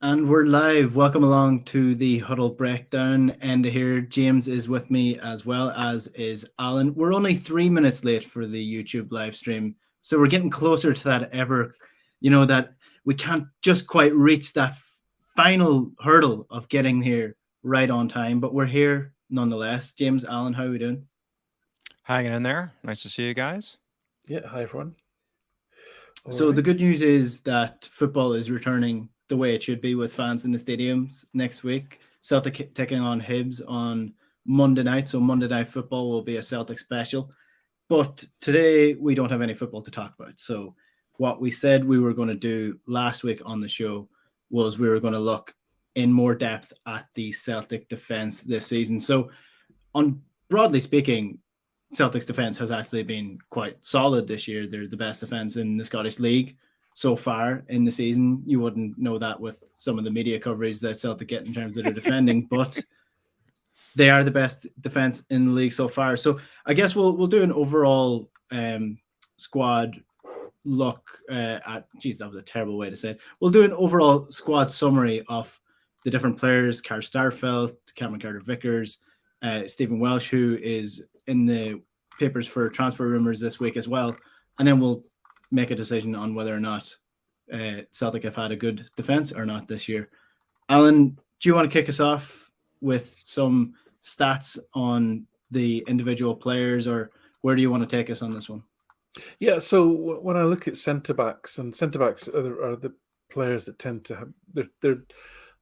And we're live. Welcome along to the Huddle Breakdown. Enda here. James is with me as well as is Alan. We're only 3 minutes late for the YouTube live stream. So we're getting closer to that that we can't just quite reach that final hurdle of getting here right on time. But we're here nonetheless. James, Alan, how are we doing? Hanging in there. Nice to see you guys. Yeah, hi everyone. So the good news is that football is returning the way it should be with fans in the stadiums next week. Celtic taking on Hibs on Monday night. So Monday night football will be a Celtic special. But today we don't have any football to talk about. So what we said we were going to do last week on the show was we were going to look in more depth at the Celtic defense this season. So on broadly speaking, Celtic's defense has actually been quite solid this year. They're the best defense in the Scottish League so far in the season. You wouldn't know that with some of the media coverage that Celtic get in terms of their defending, but they are the best defense in the league so far. So I guess we'll do an overall squad look at. Geez, that was a terrible way to say it. We'll do an overall squad summary of the different players: Carl Starfelt, Cameron Carter-Vickers, Stephen Welsh, who is in the papers for transfer rumors this week as well, and then we'll make a decision on whether or not Celtic have had a good defense or not this year. Alan, do you want to kick us off with some stats on the individual players, or where do you want to take us on this one? Yeah, so when I look at centre-backs, and centre-backs are the players that tend to have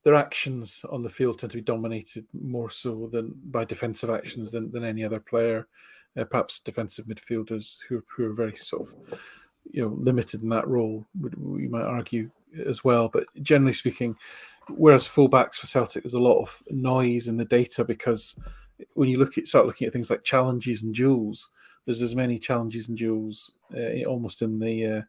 their actions on the field tend to be dominated more so than by defensive actions than any other player. Perhaps defensive midfielders who are very sort of limited in that role, we might argue as well. But generally speaking, whereas fullbacks for Celtic, there's a lot of noise in the data because when you start looking at things like challenges and duels, there's as many challenges and duels almost in the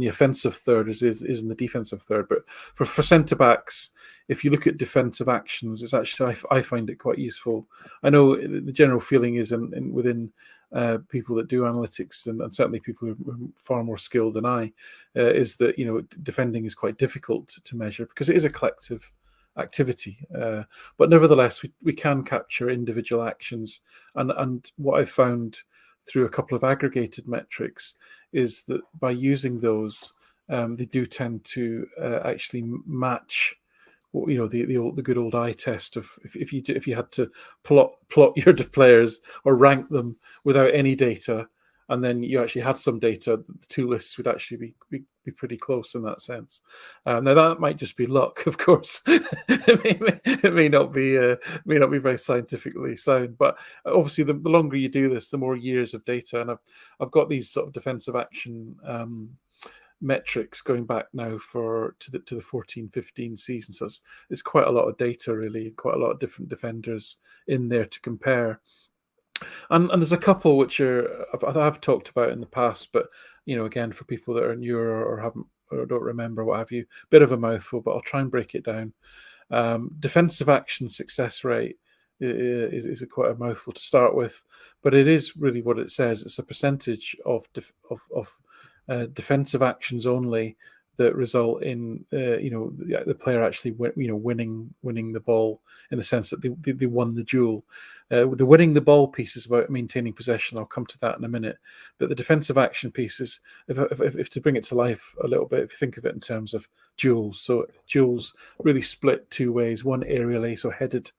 offensive third as is in the defensive third. But for centre backs, if you look at defensive actions, it's actually I find it quite useful. I know the general feeling is within people that do analytics and certainly people who are far more skilled than I is that defending is quite difficult to measure because it is a collective activity. But nevertheless, we can capture individual actions, and what I've found through a couple of aggregated metrics is that by using those, they do tend to actually match the good old eye test of if you had to plot your players or rank them without any data, and then you actually had some data, the two lists would actually be pretty close in that sense. Now that might just be luck, of course. it may not be very scientifically sound, but obviously the longer you do this, the more years of data, and I've got these sort of defensive action metrics going back now to the 14-15 season, so it's quite a lot of data, really, quite a lot of different defenders in there to compare. And there's a couple which I've talked about in the past, but again, for people that are newer or haven't or don't remember, what have you, bit of a mouthful, but I'll try and break it down. Defensive action success rate is quite a mouthful to start with, but it is really what it says. It's a percentage of defensive actions only that result in the player actually winning the ball, in the sense that they won the duel. The winning the ball piece is about maintaining possession. I'll come to that in a minute. But the defensive action piece is, if to bring it to life a little bit, if you think of it in terms of duels. So duels really split two ways: one aerially, so headed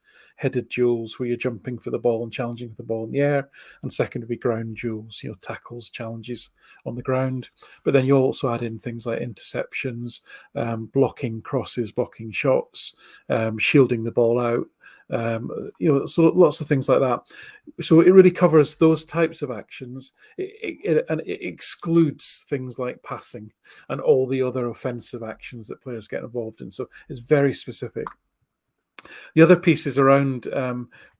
duels where you're jumping for the ball and challenging for the ball in the air, and second would be ground duels, tackles, challenges on the ground. But then you also add in things like interceptions, blocking crosses, blocking shots, shielding the ball out, so lots of things like that. So it really covers those types of actions, and it excludes things like passing and all the other offensive actions that players get involved in. So it's very specific. The other piece is around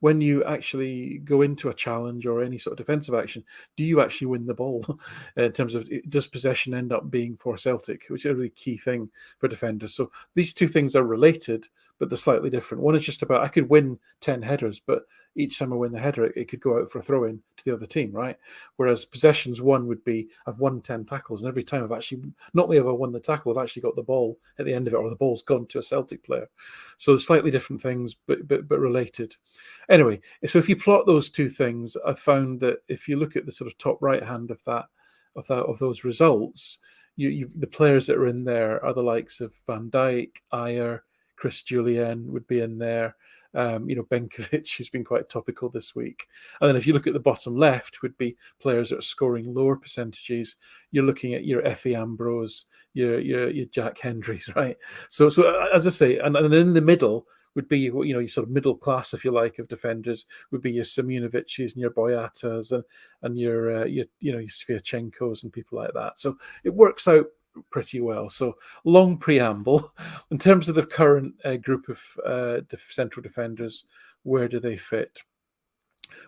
when you actually go into a challenge or any sort of defensive action, do you actually win the ball? In terms of, does possession end up being for Celtic, which is a really key thing for defenders. So these two things are related, but they're slightly different. One is just about I could win 10 headers, but each time I win the header, it could go out for a throw-in to the other team, right? Whereas possessions one would be I've won 10 tackles, and every time I've actually, not only have I won the tackle, I've actually got the ball at the end of it, or the ball's gone to a Celtic player. So slightly different things, but related. Anyway, so if you plot those two things, I found that if you look at the sort of top right hand of those results, the players that are in there are the likes of Van Dijk, Ajer, Chris Jullien would be in there. Benkovic, who's been quite topical this week. And then if you look at the bottom left, would be players that are scoring lower percentages. You're looking at your Effie Ambrose, your Jack Hendrys, right? So as I say, and in the middle would be, your sort of middle class, if you like, of defenders would be your Simunovic's and your Boyatas and your Sviatchenkos and people like that. So it works out pretty well. So long preamble. In terms of the current group of central defenders, where do they fit?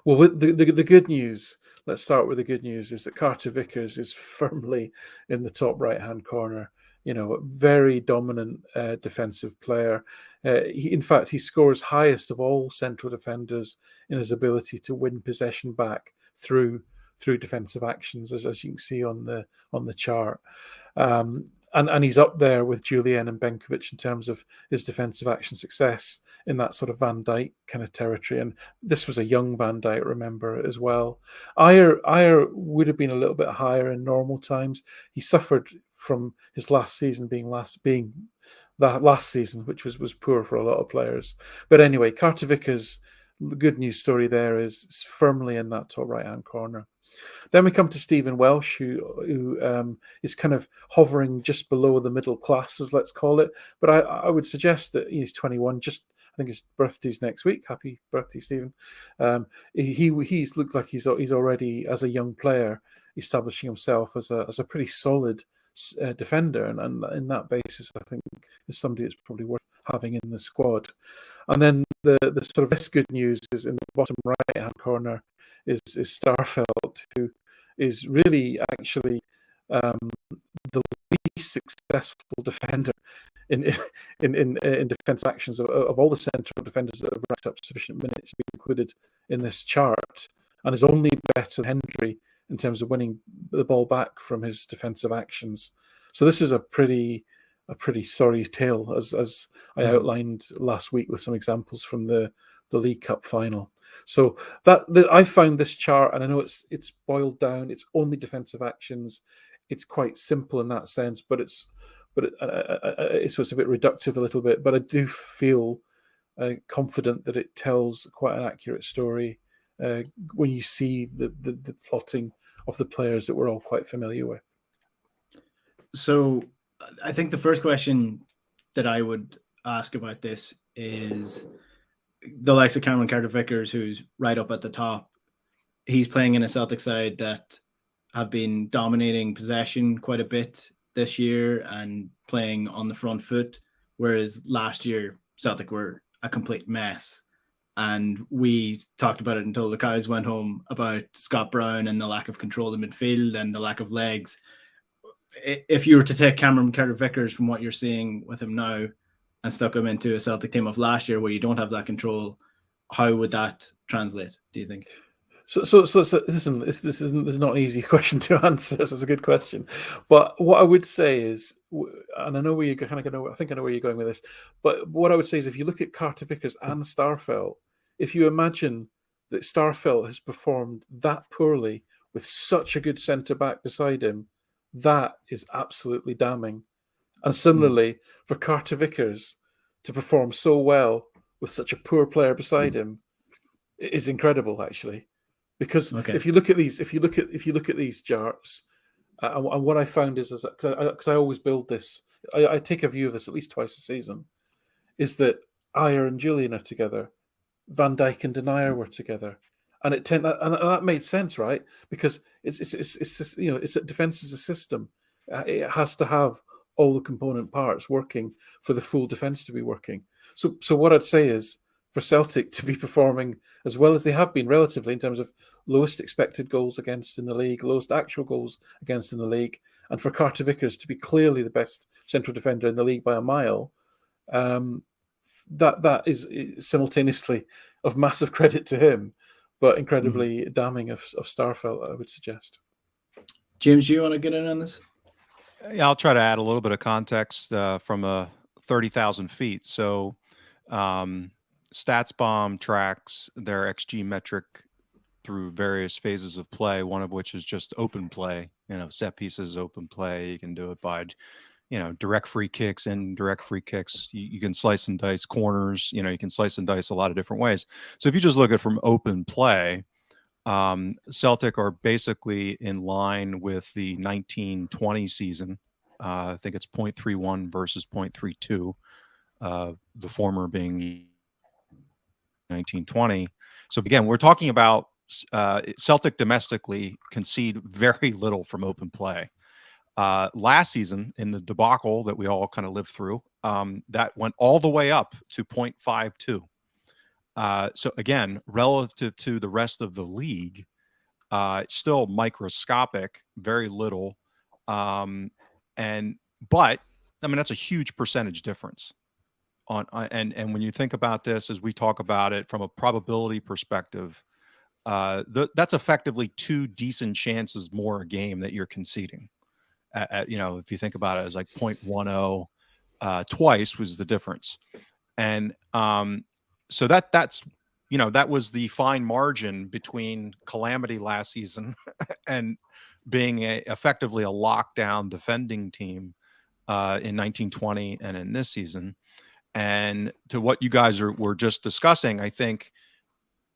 Well, with the good news, let's start with the good news, is that Carter Vickers is firmly in the top right-hand corner. Very dominant defensive player. In fact, he scores highest of all central defenders in his ability to win possession back through defensive actions, as you can see on the chart. And he's up there with Jullien and Benkovic in terms of his defensive action success in that sort of Van Dijk kind of territory. And this was a young Van Dijk, remember, as well. Ajer would have been a little bit higher in normal times. He suffered from his last season being that last season, which was poor for a lot of players. But anyway, Carter Vickers, the good news story there is firmly in that top right-hand corner. Then we come to Stephen Welsh, who is kind of hovering just below the middle classes, let's call it. But I would suggest that he's 21. I think his birthday's next week. Happy birthday, Stephen. He's looked like he's already, as a young player, establishing himself as a pretty solid defender, and in that basis, I think is somebody that's probably worth having in the squad. And then the sort of less good news is in the bottom right-hand corner is Starfelt, who is really actually the least successful defender in defense actions of all the central defenders that have racked up sufficient minutes to be included in this chart, and is only better than Hendry in terms of winning the ball back from his defensive actions. So this is a pretty sorry tale, as I outlined last week with some examples from the League Cup final. So I found this chart, and I know it's boiled down. It's only defensive actions. It's quite simple in that sense, but it's a bit reductive a little bit. But I do feel confident that it tells quite an accurate story when you see the plotting of the players that we're all quite familiar with. So I think the first question that I would ask about this is the likes of Cameron Carter-Vickers, who's right up at the top. He's playing in a Celtic side that have been dominating possession quite a bit this year and playing on the front foot, whereas last year Celtic were a complete mess. And we talked about it until the cows went home about Scott Brown and the lack of control in midfield and the lack of legs. If you were to take Cameron Carter-Vickers from what you're seeing with him now and stuck him into a Celtic team of last year where you don't have that control, how would that translate, do you think? So listen, this is not an easy question to answer. This is a good question, but what I would say is, and I know where you're kind of going. I think I know where you're going with this. But what I would say is, if you look at Carter Vickers and Starfelt, if you imagine that Starfelt has performed that poorly with such a good centre back beside him, that is absolutely damning. And similarly, for Carter Vickers to perform so well with such a poor player beside him, it is incredible, actually. Because if you look at these charts, and what I found is because I always build this, I take a view of this at least twice a season, is that Ajer and Jullien are together, Van Dijk and Denier were together, and that made sense, right? Because it's a defense is a system. It has to have all the component parts working for the full defense to be working. So what I'd say is, for Celtic to be performing as well as they have been relatively in terms of lowest expected goals against in the league, lowest actual goals against in the league, and for Carter Vickers to be clearly the best central defender in the league by a mile, that is simultaneously of massive credit to him, but incredibly damning of Starfelt, I would suggest. James, do you want to get in on this? Yeah, I'll try to add a little bit of context from 30,000 feet. So StatsBomb tracks their XG metric through various phases of play, one of which is just open play, set pieces, open play. You can do it by, direct free kicks, indirect free kicks. You can slice and dice corners, you can slice and dice a lot of different ways. So if you just look at it from open play, Celtic are basically in line with the 1920 season. I think it's 0.31 versus 0.32, the former being 1920. So again, we're talking about Celtic domestically concede very little from open play. Last season, in the debacle that we all kind of lived through, that went all the way up to 0.52. So again, relative to the rest of the league, it's still microscopic, very little. But I mean, that's a huge percentage difference and when you think about this, as we talk about it from a probability perspective, that's effectively 2 decent chances more a game that you're conceding. If you think about it as like 0.10 twice was the difference. And so that's that was the fine margin between calamity last season and being effectively a lockdown defending team in 1920 and in this season. And to what you guys were just discussing, I think,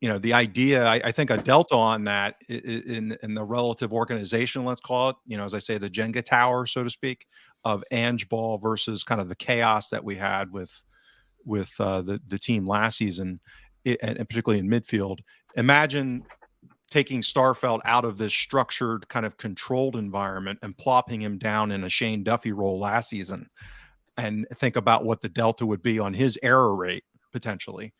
the idea, I think a delta on that in the relative organization, let's call it, as I say, the Jenga tower, so to speak, of Ange ball versus kind of the chaos that we had with the team last season, and particularly in midfield. Imagine taking Starfelt out of this structured, kind of controlled environment and plopping him down in a Shane Duffy role last season, and think about what the delta would be on his error rate potentially.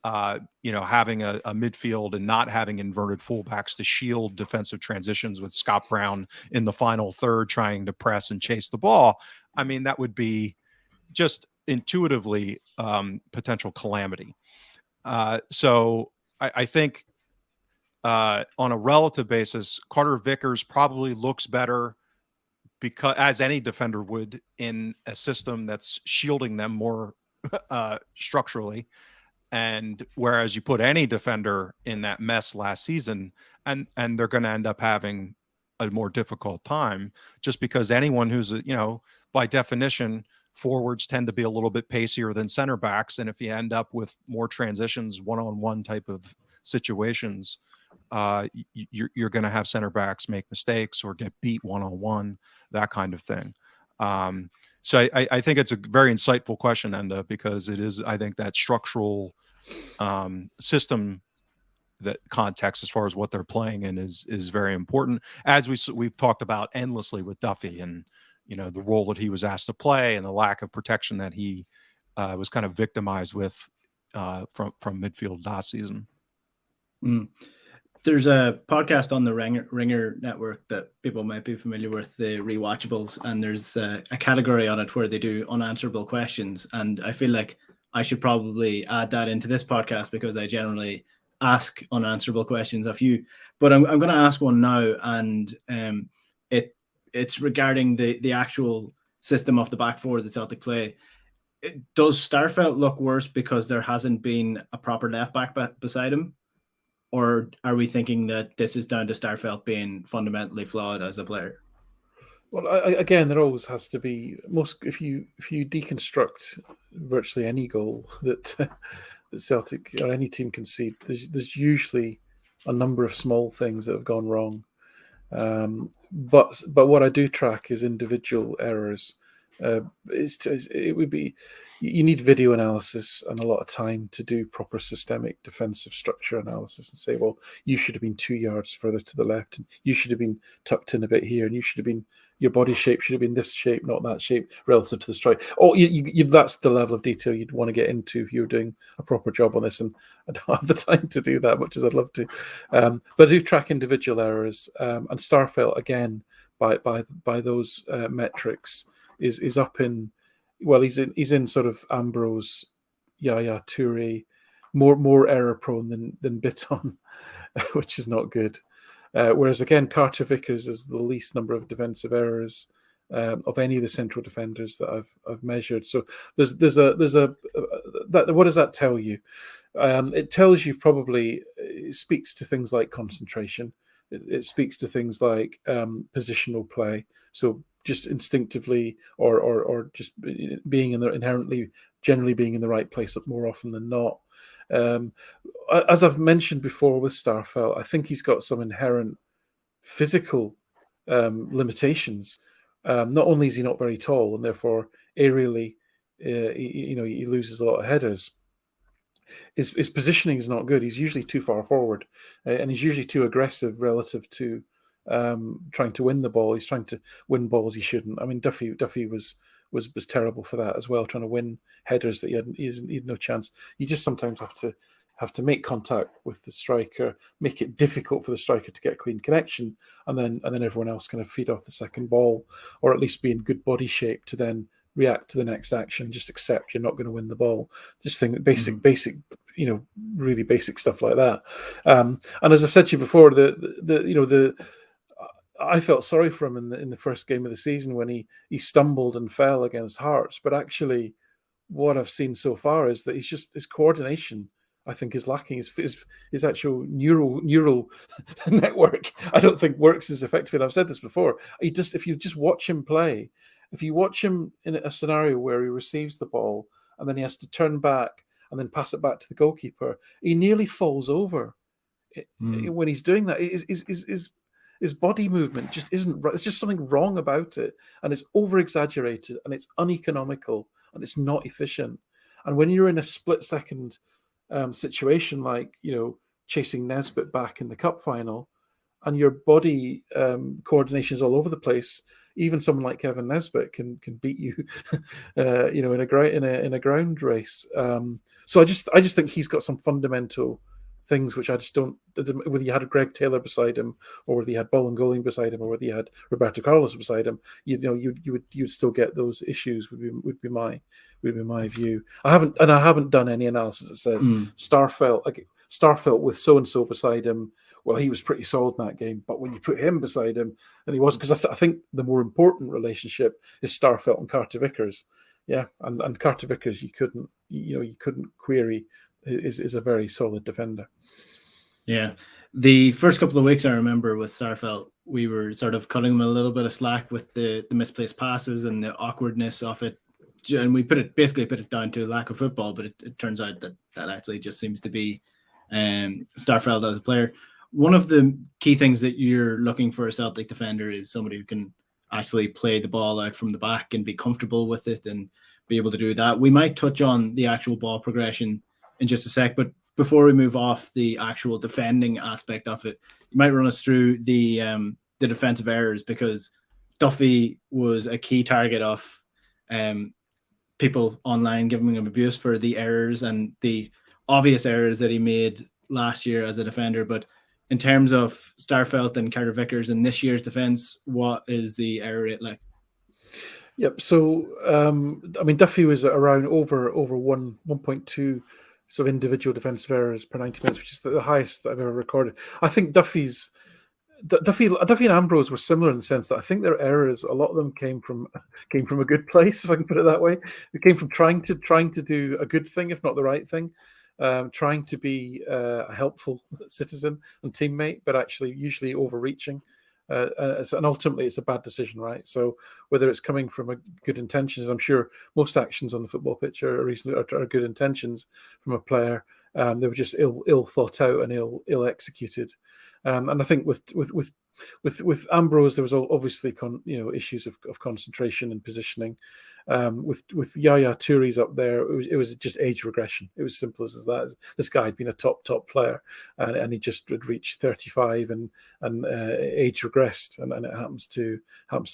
Having a midfield and not having inverted fullbacks to shield defensive transitions with Scott Brown in the final third trying to press and chase the ball. I mean, that would be just intuitively potential calamity. So I think on a relative basis, Carter Vickers probably looks better, because as any defender would, in a system that's shielding them more structurally. And whereas you put any defender in that mess last season, and they're going to end up having a more difficult time, just because anyone who's, by definition, forwards tend to be a little bit pacier than center backs. And if you end up with more transitions, one-on-one type of situations, you're going to have center backs make mistakes or get beat one-on-one, that kind of thing. So I think it's a very insightful question, Enda, because it is, I think, that structural system, that context as far as what they're playing in is very important, as we've talked about endlessly with Duffy, and the role that he was asked to play and the lack of protection that he was kind of victimized with from midfield last season. There's a podcast on the Ringer network that people might be familiar with, the Rewatchables, and there's a category on it where they do unanswerable questions. And I feel like I should probably add that into this podcast, because I generally ask unanswerable questions of you. But I'm going to ask one now, and it's regarding the actual system of the back four that Celtic play. Does Starfelt look worse because there hasn't been a proper left back beside him? Or are we thinking that this is down to Starfelt being fundamentally flawed as a player? Well, again, there always has to be if you deconstruct virtually any goal that Celtic or any team concede, there's usually a number of small things that have gone wrong. But what I do track is individual errors. It would be, you need video analysis and a lot of time to do proper systemic defensive structure analysis and say, well, you should have been 2 yards further to the left, and you should have been tucked in a bit here, and you should have been, your body shape should have been this shape, not that shape, relative to the strike. Oh, that's the level of detail you'd want to get into if you were doing a proper job on this, and I don't have the time to do that, much as I'd love to. But I do track individual errors, and Starfelt, again, by those metrics, is up in, well, he's in sort of Ambrose Yaya Toure, more error prone than Bitton, which is not good. Whereas again, Carter Vickers is the least number of defensive errors of any of the central defenders that I've measured. So there's a that, what does that tell you? It tells you probably, it speaks to things like concentration. It speaks to things like positional play. So just instinctively or just being in the inherently, generally being in the right place more often than not. As I've mentioned before with Starfelt, I think he's got some inherent physical limitations. Not only is he not very tall, and therefore aerially, he loses a lot of headers. His positioning is not good. He's usually too far forward, and he's usually too aggressive relative to trying to win the ball. He's trying to win balls he shouldn't. I mean, Duffy was terrible for that as well, trying to win headers that he had no chance. You just sometimes have to make contact with the striker, make it difficult for the striker to get a clean connection, and then everyone else kind of feed off the second ball, or at least be in good body shape to then react to the next action. Just accept you're not going to win the ball. Just think basic, really basic stuff like that. And as I've said to you before, I felt sorry for him in the first game of the season when he stumbled and fell against Hearts. But actually, what I've seen so far is that his coordination, I think, is lacking. His actual neural network, I don't think works as effectively. And I've said this before. If you just watch him play, if you watch him in a scenario where he receives the ball and then he has to turn back and then pass it back to the goalkeeper, he nearly falls over when he's doing that. His body movement just isn't right. There's just something wrong about it, and it's over-exaggerated, and it's uneconomical, and it's not efficient. And when you're in a split-second situation like, chasing Nesbitt back in the cup final, and your body coordination is all over the place, even someone like Kevin Nesbitt can beat you, in a ground race. So I just think he's got some fundamental things which I just don't. Whether you had Greg Taylor beside him, or whether you had Bolingoli beside him, or whether you had Roberto Carlos beside him, you'd still get those issues. Would be my view. I haven't done any analysis that says Starfelt with so and so beside him. Well, he was pretty solid in that game, but when you put him beside him, and he wasn't, because I think the more important relationship is Starfelt and Carter Vickers. Yeah, and Carter Vickers, you couldn't query. Is a very solid defender. Yeah. The first couple of weeks I remember with Starfelt, we were sort of cutting him a little bit of slack with the misplaced passes and the awkwardness of it. And we basically put it down to lack of football, but it turns out that actually just seems to be Starfelt as a player. One of the key things that you're looking for a Celtic defender is somebody who can actually play the ball out from the back and be comfortable with it and be able to do that. We might touch on the actual ball progression in just a sec, but before we move off the actual defending aspect of it, you might run us through the defensive errors, because Duffy was a key target of people online giving him abuse for the errors and the obvious errors that he made last year as a defender. But in terms of Starfelt and Carter Vickers in this year's defense, what is the error rate like? Yep. So, Duffy was around over 1.2 sort of individual defensive errors per 90 minutes, which is the highest I've ever recorded. I think Duffy and Ambrose were similar in the sense that I think their errors, a lot of them came from a good place, if I can put it that way. It came from trying to do a good thing, if not the right thing, trying to be a helpful citizen and teammate, but actually usually overreaching. And ultimately, it's a bad decision, right? So whether it's coming from a good intentions, I'm sure most actions on the football pitch are good intentions from a player. They were just ill thought out and ill executed. And I think with Ambrose, there was obviously issues of concentration and positioning. With Yaya Toure's up there, it was just age regression. It was simple as that. This guy had been a top player, and he just had reached 35 and age regressed, and it happens to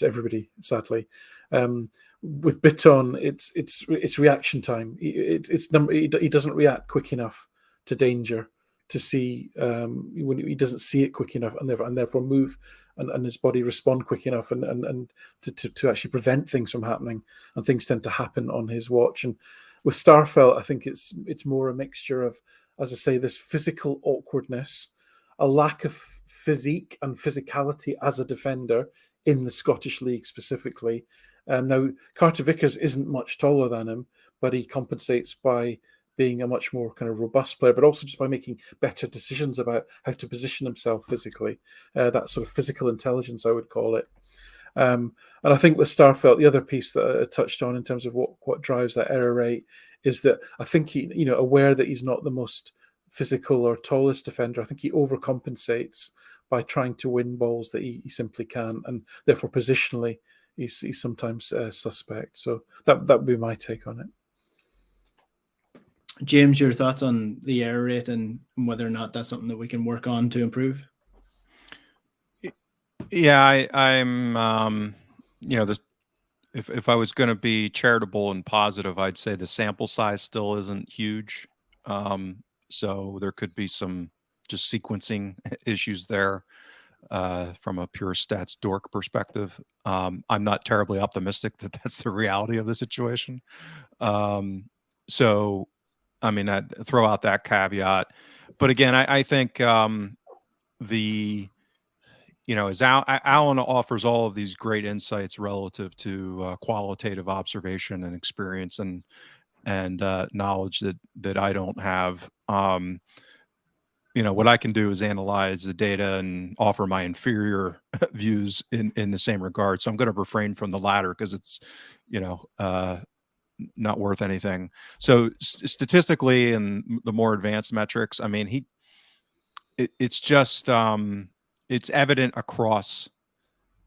everybody, sadly. With Bitton, it's reaction time. He doesn't react quick enough to danger to see when he doesn't see it quick enough, and therefore move and his body respond quick enough and to actually prevent things from happening, and things tend to happen on his watch. And With Starfelt, I think it's more a mixture of, as I say, this physical awkwardness, a lack of physique and physicality as a defender in the Scottish League specifically. Now, Carter Vickers isn't much taller than him, but he compensates by being a much more kind of robust player, but also just by making better decisions about how to position himself physically. That sort of physical intelligence, I would call it. And I think with Starfelt, the other piece that I touched on in terms of what drives that error rate is that I think he, aware that he's not the most physical or tallest defender, I think he overcompensates by trying to win balls that he simply can't, and therefore positionally he's sometimes suspect. So that would be my take on it. James, your thoughts on the error rate and whether or not that's something that we can work on to improve? Yeah, I'm this, if I was going to be charitable and positive, I'd say the sample size still isn't huge. So there could be some just sequencing issues there from a pure stats dork perspective. I'm not terribly optimistic that that's the reality of the situation. So, I mean, I'd throw out that caveat. But again, I think as Alan offers all of these great insights relative to qualitative observation and experience and knowledge that I don't have. What I can do is analyze the data and offer my inferior views in the same regard. So I'm going to refrain from the latter because it's, not worth anything. So statistically and the more advanced metrics, I mean, it's just it's evident across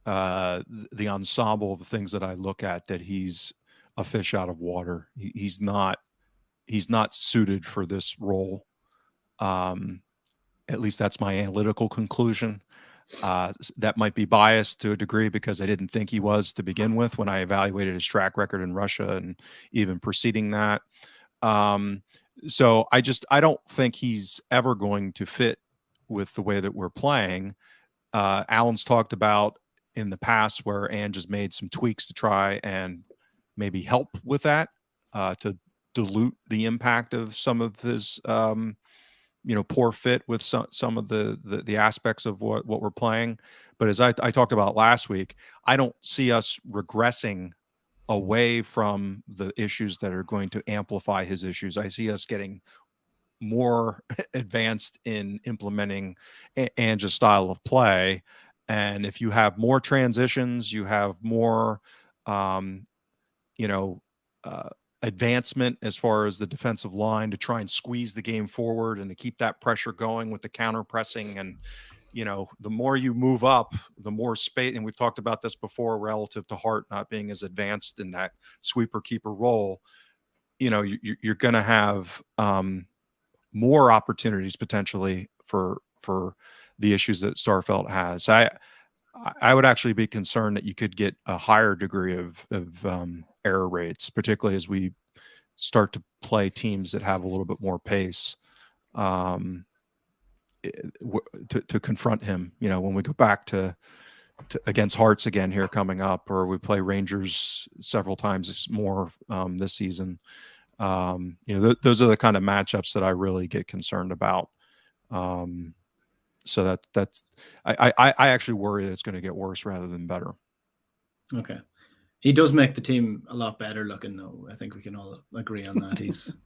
the ensemble of the things that I look at that he's a fish out of water. He's not suited for this role. At least that's my analytical conclusion. That might be biased to a degree because I didn't think he was to begin with when I evaluated his track record in Russia and even preceding that. So I don't think he's ever going to fit with the way that we're playing. Alan's talked about in the past where Ange has made some tweaks to try and maybe help with that, to dilute the impact of some of his poor fit with some of the aspects of what we're playing. But as I talked about last week, I don't see us regressing away from the issues that are going to amplify his issues. I see us getting more advanced in implementing Ange's style of play. And if you have more transitions, you have more, advancement as far as the defensive line to try and squeeze the game forward and to keep that pressure going with the counter pressing. And, the more you move up, the more space. And we've talked about this before relative to Hart not being as advanced in that sweeper keeper role. You're going to have more opportunities potentially for the issues that Starfelt has. I would actually be concerned that you could get a higher degree of error rates, particularly as we start to play teams that have a little bit more pace to confront him. When we go back to against Hearts again here coming up, or we play Rangers several times more this season. Those are the kind of matchups that I really get concerned about. So that's I actually worry that it's going to get worse rather than better. Okay. He does make the team a lot better looking, though. I think we can all agree on that. He's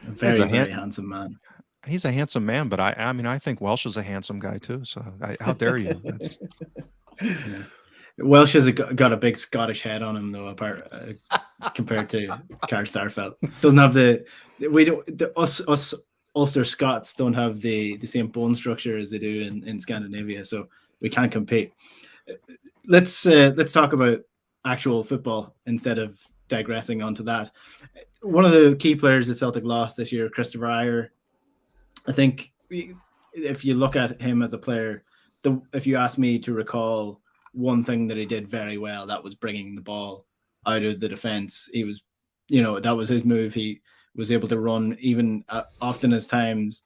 a very handsome man. He's a handsome man, but I mean, I think Welsh is a handsome guy too. So how dare you? Yeah. Welsh has got a big Scottish head on him, though, compared to Karl Starfelt. Doesn't have us Ulster Scots don't have the same bone structure as they do in Scandinavia, so we can't compete. Let's talk about actual football instead of digressing onto that. One of the key players that Celtic lost this year, Christopher Ajer. I think if you look at him as a player, if you ask me to recall one thing that he did very well, that was bringing the ball out of the defense. He was, that was his move. He was able to run even often as times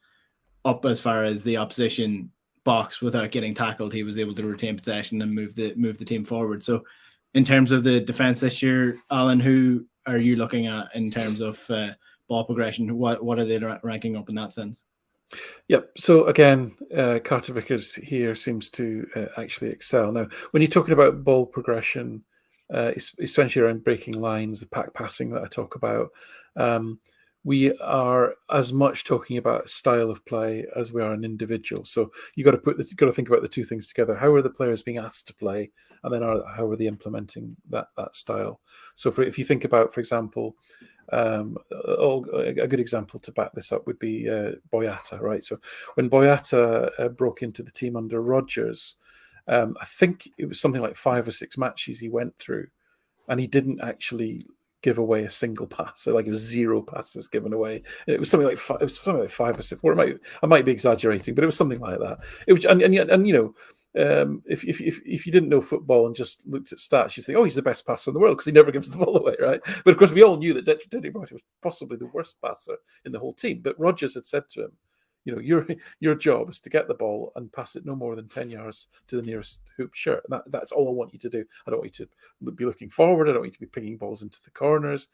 up as far as the opposition box without getting tackled. He was able to retain possession and move the team forward. So in terms of the defense this year, Alan, who are you looking at in terms of ball progression? What are they ranking up in that sense? Yep. So again, Carter Vickers here seems to actually excel. Now, when you're talking about ball progression, it's essentially around breaking lines, the pack passing that I talk about. We are as much talking about style of play as we are an individual. So you got to think about the two things together. How are the players being asked to play, and then how are they implementing that style? So if you think about, for example, a good example to back this up would be Boyata, right? So when Boyata broke into the team under Rodgers, I think it was something like 5 or 6 matches he went through, and he didn't actually give away a single pass. So like it was 0 passes given away. And it was something like 5 or 6. Or I might be exaggerating, but it was something like that. It was, and you know, if you didn't know football and just looked at stats, you think, oh, he's the best passer in the world because he never gives the ball away, right? But of course, we all knew that Denny Boyata was possibly the worst passer in the whole team. But Rodgers had said to him, you know, your job is to get the ball and pass it no more than 10 yards to the nearest hoop shirt. That's all I want you to do. I don't want you to be looking forward. I don't want you to be pinging balls into the corners.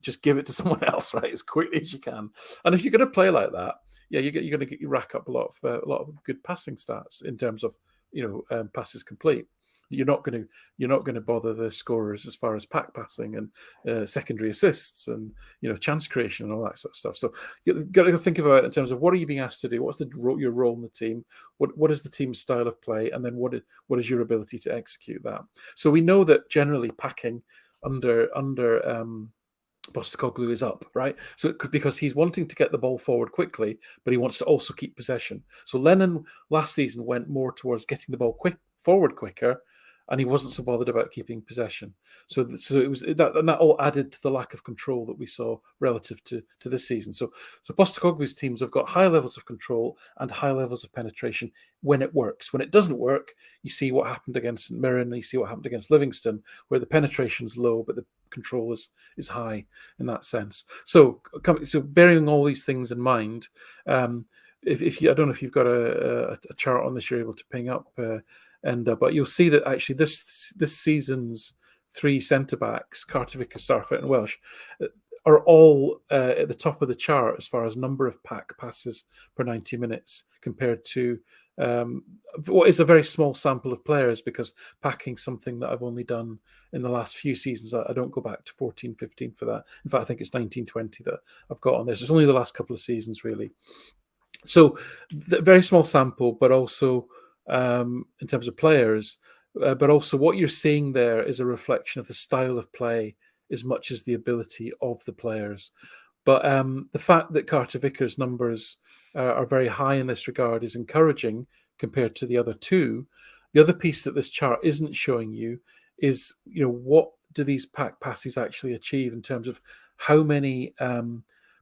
Just give it to someone else, right, as quickly as you can. And if you're going to play like that, yeah, you're going to rack up a lot of good passing stats in terms of, you know, passes complete. You're not going to bother the scorers as far as pack passing and secondary assists and, you know, chance creation and all that sort of stuff. So you've got to think about it in terms of what are you being asked to do? What's your role in the team? What is the team's style of play? And then what is your ability to execute that? So we know that generally packing under Postecoglou is up, right? So it could, because he's wanting to get the ball forward quickly, but he wants to also keep possession. So Lennon last season went more towards getting the ball forward quicker, and he wasn't so bothered about keeping possession. So it was that, and that all added to the lack of control that we saw relative to this season. So Postecoglou's teams have got high levels of control and high levels of penetration when it works. When it doesn't work, you see what happened against St Mirren, you see what happened against Livingston, where the penetration's low, but the control is high in that sense. So bearing all these things in mind, if you, I don't know if you've got a chart on this you're able to ping up, Enda, but you'll see that actually this season's 3 centre backs, Carter Vickers, Starfelt, and Welsh, are all at the top of the chart as far as number of pack passes per 90 minutes compared to what is a very small sample of players, because packing something that I've only done in the last few seasons. I don't go back to 14-15 for that. In fact, I think it's 19-20 that I've got on this. It's only the last couple of seasons, really. So very small sample, but also in terms of players, but also what you're seeing there is a reflection of the style of play as much as the ability of the players. But the fact that Carter Vickers' numbers are very high in this regard is encouraging compared to the other two. The other piece that this chart isn't showing you is, you know, what do these pack passes actually achieve in terms of how many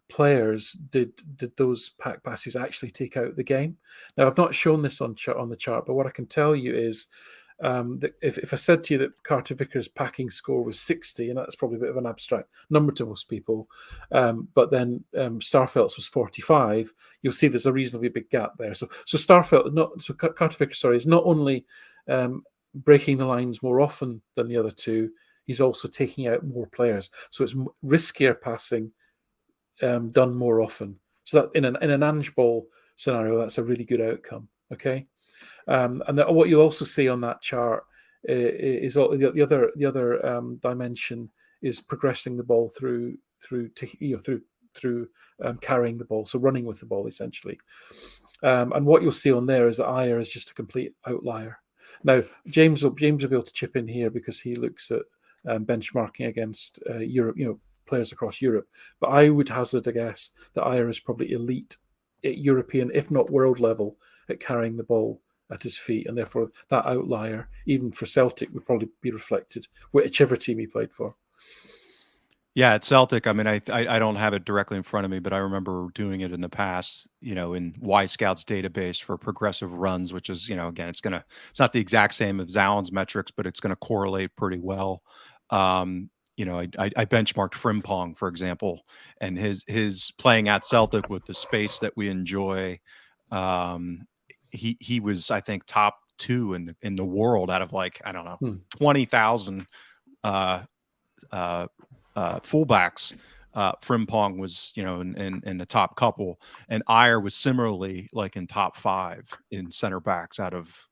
players did those pack passes actually take out the game. Now, I've not shown this on the chart, but what I can tell you is that if I said to you that Carter Vickers' packing score was 60, and that's probably a bit of an abstract number to most people, but then Starfelt's was 45, you'll see there's a reasonably big gap there. So Carter Vickers, is not only breaking the lines more often than the other two, he's also taking out more players. So it's riskier passing done more often. So that in an Ange ball scenario, that's a really good outcome. Okay. And what you'll also see on that chart is the other dimension is progressing the ball through carrying the ball, so running with the ball essentially. And what you'll see on there is that Ajer is just a complete outlier. Now James will be able to chip in here because he looks at benchmarking against Europe, players across Europe. But I would hazard a guess that Ajer is probably elite at European, if not world level, at carrying the ball at his feet, and therefore that outlier, even for Celtic, would probably be reflected whichever team he played for. Yeah, at Celtic, I mean, I don't have it directly in front of me, but I remember doing it in the past, in Y-Scout's database for progressive runs, which is, again, it's not the exact same as Zallen's metrics, but it's going to correlate pretty well. I benchmarked Frimpong, for example, and his playing at Celtic with the space that we enjoy. He was, I think, top 2 in the world out of 20,000 fullbacks, Frimpong was, in the top couple, and Ajer was similarly like in top 5 in center backs out of,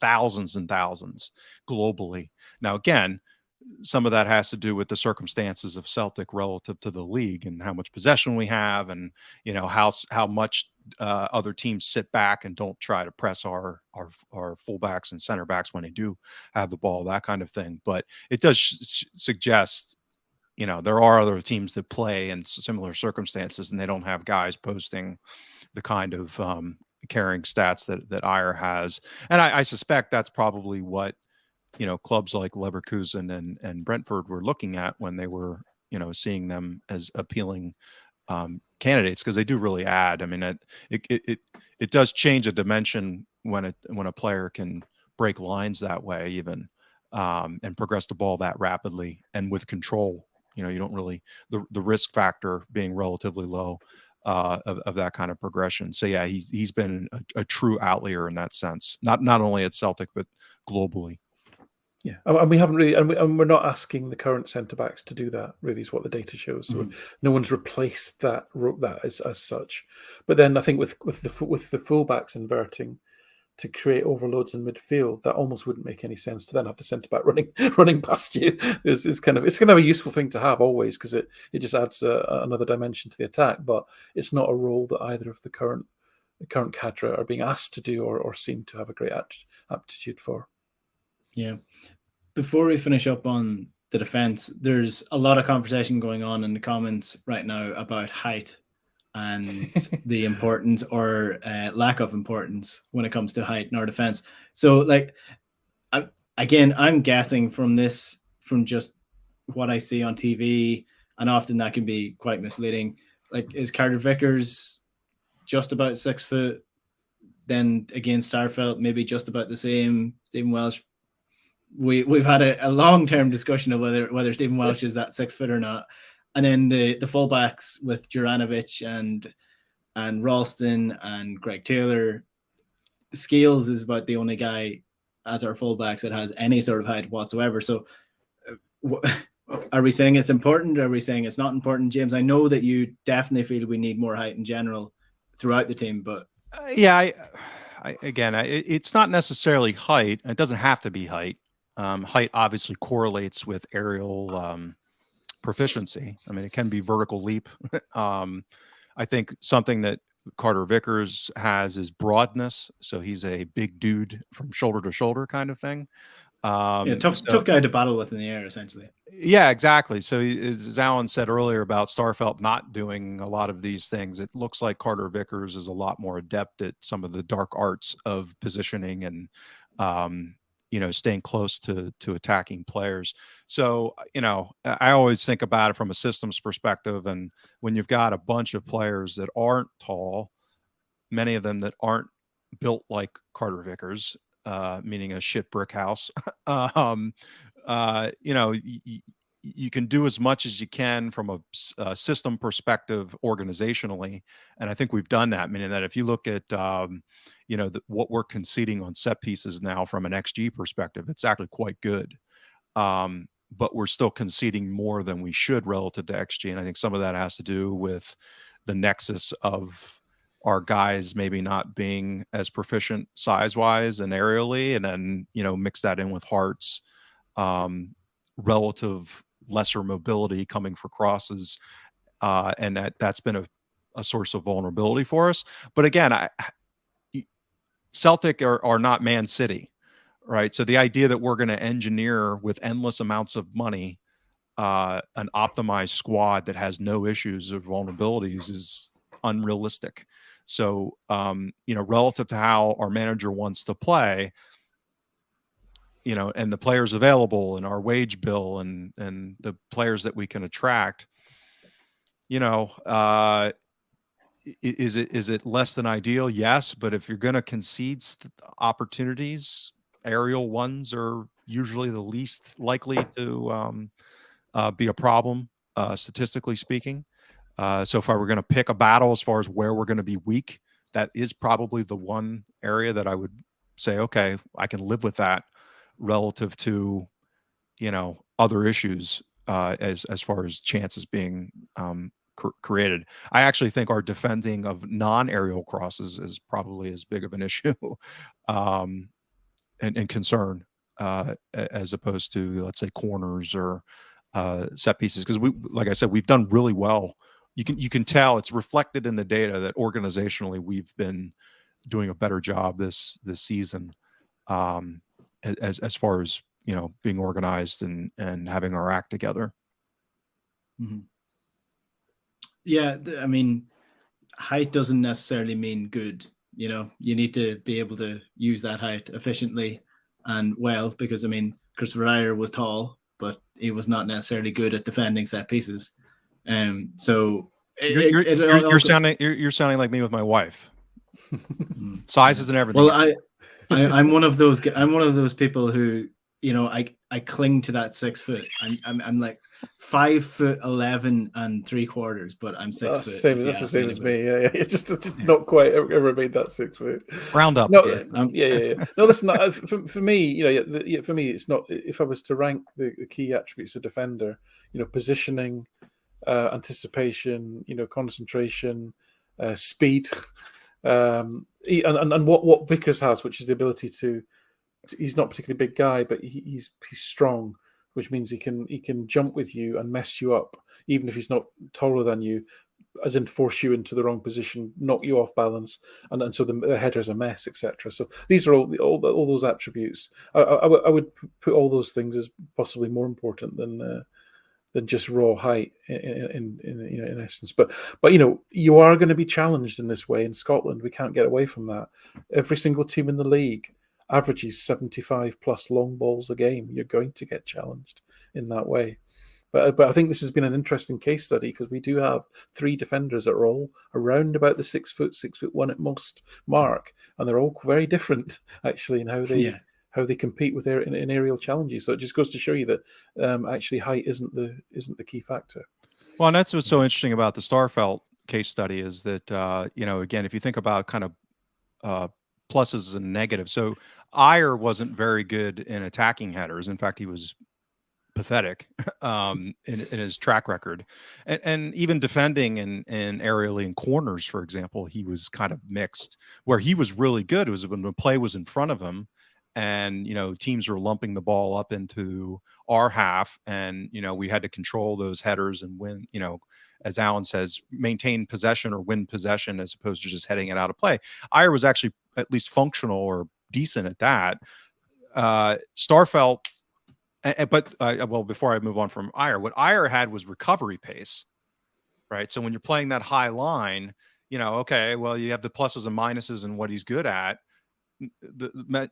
thousands and thousands globally. Now, again, some of that has to do with the circumstances of Celtic relative to the league and how much possession we have, and how much other teams sit back and don't try to press our fullbacks and center backs when they do have the ball, that kind of thing. But it does suggest, there are other teams that play in similar circumstances, and they don't have guys posting the kind of carrying stats that Ajer has. And I suspect that's probably what clubs like Leverkusen and Brentford were looking at when they were, seeing them as appealing candidates, because they do really add. I mean, it does change a dimension when a player can break lines that way, even and progress the ball that rapidly and with control. You don't really the risk factor being relatively low of that kind of progression. So yeah, he's been a true outlier in that sense, not only at Celtic but globally. Yeah, and we haven't really, and we're not asking the current centre backs to do that. Really, is what the data shows. So no one's replaced that as such. But then I think with the fullbacks inverting to create overloads in midfield, that almost wouldn't make any sense to then have the centre back running past you. It's kind of a useful thing to have always, because it just adds another dimension to the attack. But it's not a role that either of the current cadre are being asked to do or seem to have a great aptitude for. Yeah. Before we finish up on the defense, there's a lot of conversation going on in the comments right now about height and the importance or lack of importance when it comes to height in our defense. So, I'm guessing from just what I see on TV, and often that can be quite misleading. Like, is Carter Vickers just about 6 foot? Then again, Starfelt maybe just about the same. Stephen Welsh. We've had a long-term discussion of whether Stephen Welsh is that 6 foot or not. And then the fullbacks with Juranovic and Ralston and Greg Taylor. Scales is about the only guy as our fullbacks that has any sort of height whatsoever. So are we saying it's important? Are we saying it's not important? James, I know that you definitely feel we need more height in general throughout the team, but it's not necessarily height. It doesn't have to be height. Height obviously correlates with aerial proficiency. I mean, it can be vertical leap. I think something that Carter Vickers has is broadness. So he's a big dude from shoulder to shoulder kind of thing. Tough guy to battle with in the air, essentially. Yeah, exactly. So as Alan said earlier about Starfelt not doing a lot of these things, it looks like Carter Vickers is a lot more adept at some of the dark arts of positioning and staying close to attacking players. So, I always think about it from a systems perspective. And when you've got a bunch of players that aren't tall, many of them that aren't built like Carter Vickers, meaning a shit brick house, you can do as much as you can from a system perspective organizationally. And I think we've done that, meaning that if you look at, what we're conceding on set pieces now from an XG perspective, it's actually quite good. But we're still conceding more than we should relative to XG. And I think some of that has to do with the nexus of our guys maybe not being as proficient size-wise and aerially, and then, mix that in with Hart's relative lesser mobility coming for crosses. And that's been a source of vulnerability for us. But again, Celtic are not Man City, right? So the idea that we're going to engineer with endless amounts of money an optimized squad that has no issues or vulnerabilities is unrealistic. So, relative to how our manager wants to play, and the players available and our wage bill and the players that we can attract, is it less than ideal? Yes. But if you're going to concede opportunities, aerial ones are usually the least likely to be a problem, statistically speaking. So if I were going to pick a battle as far as where we're going to be weak, that is probably the one area that I would say, okay, I can live with that relative to, other issues. as far as chances being created. I actually think our defending of non-aerial crosses is probably as big of an issue and concern as opposed to, let's say, corners or set pieces. Because like I said, we've done really well. You can tell it's reflected in the data that organizationally we've been doing a better job this season as far as being organized and having our act together. Mm-hmm. Yeah, I mean, height doesn't necessarily mean good. You need to be able to use that height efficiently and well, because I mean, Christopher Ajer was tall, but he was not necessarily good at defending set pieces. So you're sounding like me with my wife. Sizes and everything. Well, I'm one of those people who, I cling to that 6 foot. I'm like 5'11" and 3/4, but I'm 6 foot. That's the same as me. Yeah. It's just not quite ever made that 6 foot. Round up. No, yeah. No, listen. For me, for me, it's not. If I was to rank the key attributes of defender, positioning, anticipation, concentration, speed, and what Vickers has, which is the ability to. He's not a particularly big guy, but he's strong, which means he can jump with you and mess you up, even if he's not taller than you, as in force you into the wrong position, knock you off balance, and so the header's a mess, etc. So these are all those attributes. I would put all those things as possibly more important than just raw height in essence. But you are going to be challenged in this way in Scotland. We can't get away from that. Every single team in the league averages 75 plus long balls a game. You're going to get challenged in that way. But I think this has been an interesting case study because we do have 3 defenders that are all around about the 6 foot, 6'1" at most mark, and they're all very different actually in how they compete with in aerial challenges. So it just goes to show you that actually height isn't the key factor. Well, and that's what's so interesting about the Starfelt case study is that again, if you think about kind of pluses and negatives. So Ajer wasn't very good in attacking headers. In fact, he was pathetic in his track record, and even defending and aerially in corners, for example, he was kind of mixed. Where he was really good was when the play was in front of him, and teams were lumping the ball up into our half, and we had to control those headers and win. As Alan says, maintain possession or win possession as opposed to just heading it out of play. Ajer was actually at least functional or decent at that. Starfelt. But before I move on from Ajer, what Ajer had was recovery pace, right? So when you're playing that high line, okay, well, you have the pluses and minuses and what he's good at.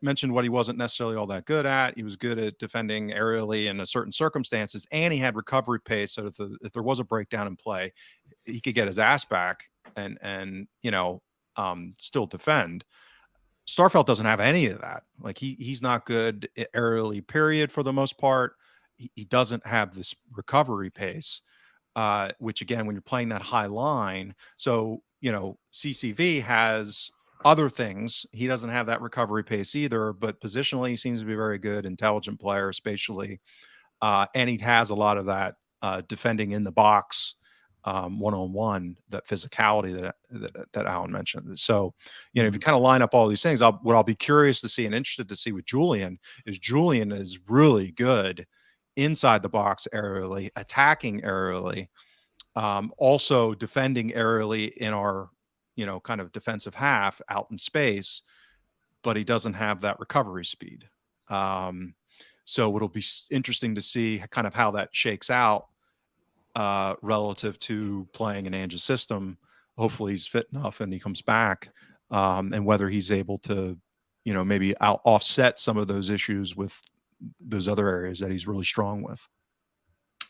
Mentioned what he wasn't necessarily all that good at. He was good at defending aerially in certain circumstances, and he had recovery pace. So if there was a breakdown in play, he could get his ass back and still defend. Starfelt doesn't have any of that. Like he's not good aerially, period, for the most part. He doesn't have this recovery pace, which again, when you're playing that high line, so CCV has other things. He doesn't have that recovery pace either, but positionally he seems to be very good, intelligent player, spatially, and he has a lot of that defending in the box. One-on-one, that physicality that Alan mentioned. So, if you kind of line up all these things, what I'll be curious to see and interested to see with Julian is really good inside the box aerially, attacking aerially, also defending aerially in our, kind of defensive half out in space, but he doesn't have that recovery speed. So it'll be interesting to see kind of how that shakes out relative to playing in Ange's system. Hopefully he's fit enough and he comes back, and whether he's able to, maybe offset some of those issues with those other areas that he's really strong with.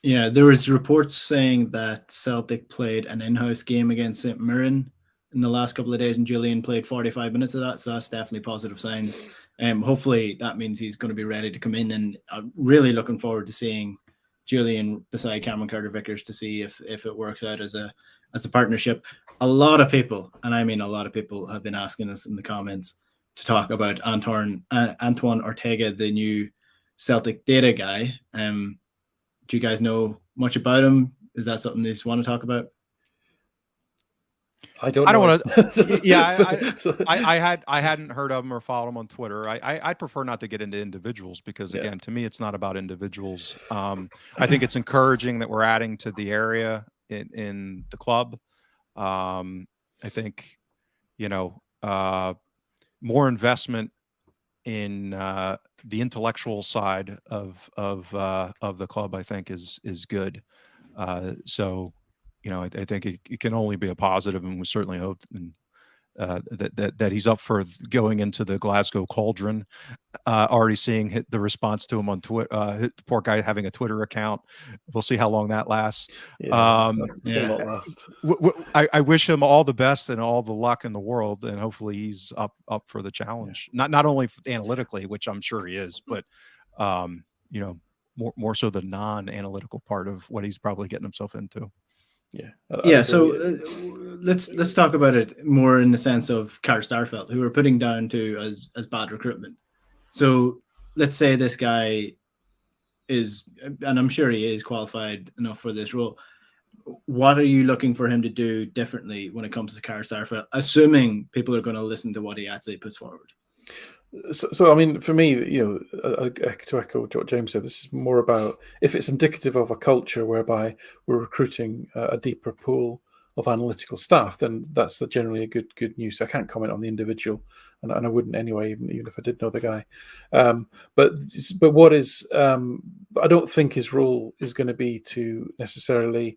Yeah, there was reports saying that Celtic played an in-house game against St. Mirren in the last couple of days, and Julian played 45 minutes of that, so that's definitely positive signs. Hopefully that means he's going to be ready to come in, and I'm really looking forward to seeing Julian beside Cameron Carter-Vickers to see if it works out as a partnership. A lot of people, and I mean a lot of people, have been asking us in the comments to talk about Antoine Ortega, the new Celtic data guy. Do you guys know much about him? Is that something you just want to talk about? I don't want to. Yeah, I hadn't heard of him or followed him on Twitter. I'd prefer not to get into individuals because, again, to me, it's not about individuals. I think it's encouraging that we're adding to the area in the club. I think, more investment in the intellectual side of the club, I think, is good. So, I think it can only be a positive, and we certainly hope that he's up for going into the Glasgow Cauldron. Already seeing the response to him on Twitter. The poor guy having a Twitter account. We'll see how long that lasts. Will not last. I wish him all the best and all the luck in the world, and hopefully he's up for the challenge. Not only analytically, which I'm sure he is, but more so the non-analytical part of what he's probably getting himself into. So let's talk about it more in the sense of Karl Starfelt, who we're putting down to as bad recruitment. So let's say this guy is, and I'm sure he is qualified enough for this role. What are you looking for him to do differently when it comes to Karl Starfelt, assuming people are going to listen to what he actually puts forward? So I mean, for me, to echo what James said, this is more about if it's indicative of a culture whereby we're recruiting a deeper pool of analytical staff, then that's generally a good news. I can't comment on the individual, and I wouldn't anyway, even if I did know the guy. But what is, I don't think his role is going to be to necessarily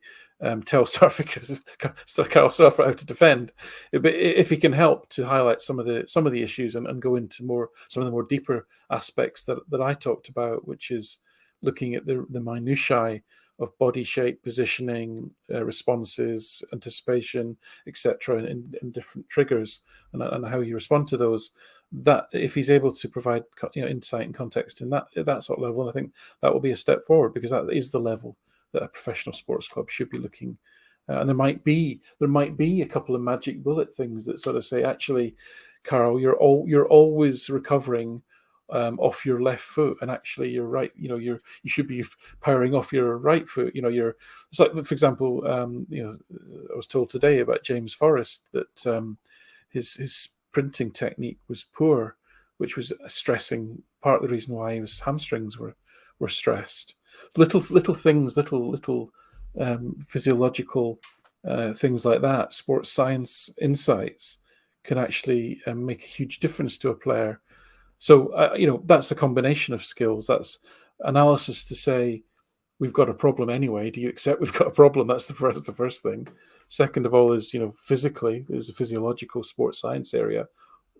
tell Karl Starfelt how to defend. But if he can help to highlight some of the issues and go into some of the more deeper aspects that I talked about, which is looking at the minutiae of body shape, positioning, responses, anticipation, etc., in different triggers, and how you respond to those. That if he's able to provide insight and context in that sort of level, I think that will be a step forward, because that is the level that a professional sports club should be looking. And there might be a couple of magic bullet things that sort of say, actually, Karl, you're always recovering off your left foot, and actually you're right. You should be powering off your right foot. It's like, for example, I was told today about James Forrest that his sprinting technique was poor, which was stressing part of the reason why his hamstrings were stressed. Little things, little physiological things like that, sports science insights can actually make a huge difference to a player. So that's a combination of skills. That's analysis to say, we've got a problem anyway. Do you accept we've got a problem? That's the first thing. Second of all is, physically, there's a physiological sports science area.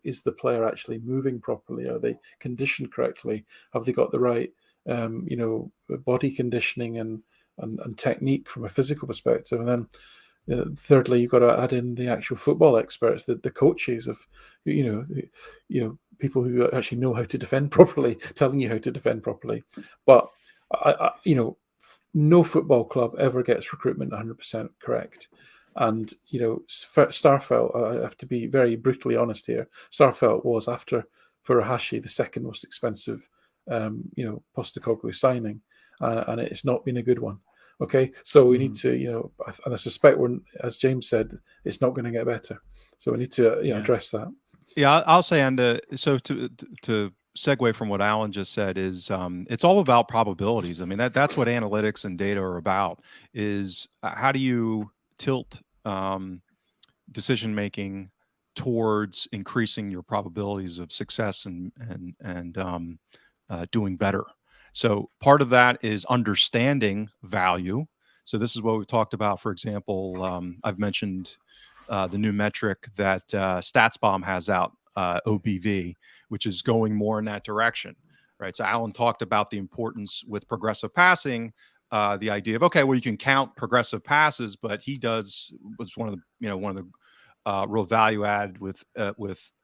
Is the player actually moving properly? Are they conditioned correctly? Have they got the right body conditioning and technique from a physical perspective? And then thirdly, you've got to add in the actual football experts, the coaches of people who actually know how to defend properly, telling you how to defend properly. But no football club ever gets recruitment 100% correct. And Starfelt, I have to be very brutally honest here, Starfelt was, after Furuhashi, the second most expensive Postecoglou signing, and it's not been a good one. Okay, so we need to, and I suspect as James said, it's not going to get better. So we need to address that. Yeah, I'll say, Enda, so to segue from what Alan just said, is it's all about probabilities. I mean, that's what analytics and data are about, is how do you tilt decision making towards increasing your probabilities of success and doing better. So part of that is understanding value. So this is what we've talked about. For example, I've mentioned the new metric that StatsBomb has out, OBV, which is going more in that direction, right? So Alan talked about the importance with progressive passing, the idea of, okay, well, you can count progressive passes, but was one of the real value add with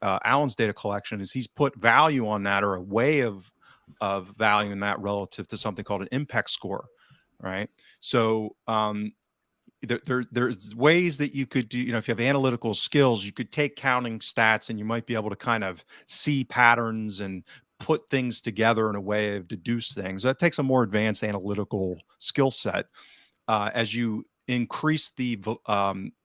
Alan's data collection is he's put value on that, or a way of valuing that relative to something called an impact score, right? So there's ways that you could do, if you have analytical skills, you could take counting stats and you might be able to kind of see patterns and put things together in a way of deduce things. That takes a more advanced analytical skill set. As you increase the